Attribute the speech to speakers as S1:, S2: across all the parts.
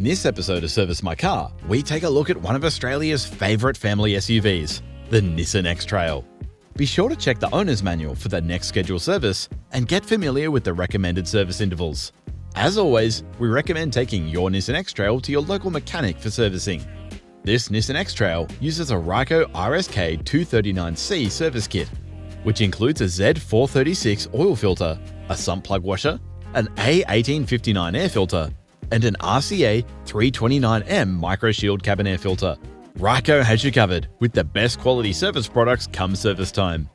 S1: In this episode of Service My Car, we take a look at one of Australia's favourite family SUVs, the Nissan X-Trail. Be sure to check the owner's manual for the next scheduled service and get familiar with the recommended service intervals. As always, we recommend taking your Nissan X-Trail to your local mechanic for servicing. This Nissan X-Trail uses a Ryco RSK 239C service kit, which includes a Z436 oil filter, a sump plug washer, an A1859 air filter, and an RCA 329M micro shield cabin air filter. Ryco has you covered with the best quality service products come service time.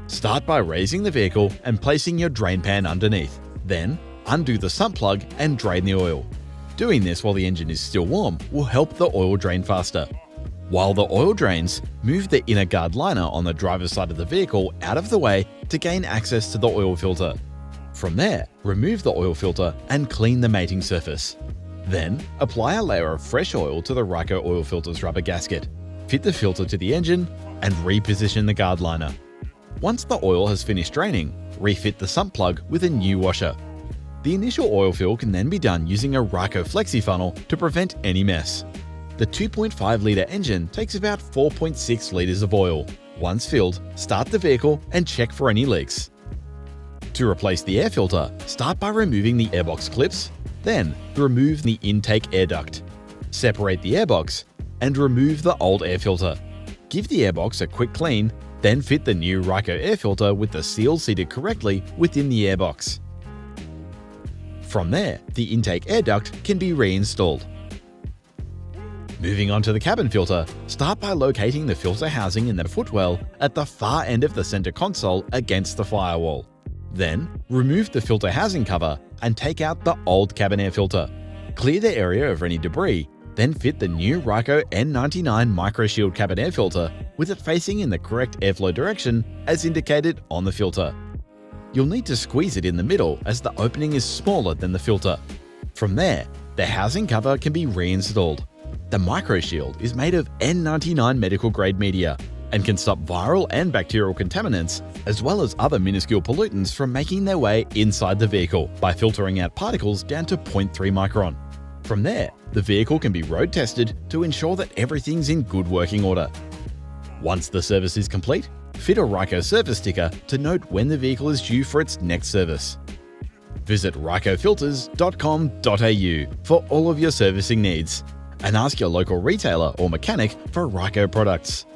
S1: Start by raising the vehicle and placing your drain pan underneath. Then, undo the sump plug and drain the oil. Doing this while the engine is still warm will help the oil drain faster. While the oil drains, move the inner guard liner on the driver's side of the vehicle out of the way to gain access to the oil filter. From there, remove the oil filter and clean the mating surface. Then, apply a layer of fresh oil to the Ryco oil filter's rubber gasket. Fit the filter to the engine and reposition the guard liner. Once the oil has finished draining, refit the sump plug with a new washer. The initial oil fill can then be done using a Ryco flexi funnel to prevent any mess. The 2.5-litre engine takes about 4.6 litres of oil. Once filled, start the vehicle and check for any leaks. To replace the air filter, start by removing the airbox clips, then remove the intake air duct. Separate the airbox and remove the old air filter. Give the airbox a quick clean, then fit the new Ryco air filter with the seal seated correctly within the airbox. From there, the intake air duct can be reinstalled. Moving on to the cabin filter, start by locating the filter housing in the footwell at the far end of the center console against the firewall. Then, remove the filter housing cover and take out the old cabin air filter. Clear the area of any debris, then fit the new Ryco N99 micro shield cabin air filter with it facing in the correct airflow direction as indicated on the filter. You'll need to squeeze it in the middle as the opening is smaller than the filter. From there, the housing cover can be reinstalled. The micro shield is made of N99 medical grade media and can stop viral and bacterial contaminants as well as other minuscule pollutants from making their way inside the vehicle by filtering out particles down to 0.3 micron. From there, the vehicle can be road tested to ensure that everything's in good working order. Once the service is complete, fit a Ryco service sticker to note when the vehicle is due for its next service. Visit rycofilters.com.au for all of your servicing needs and ask your local retailer or mechanic for Ryco products.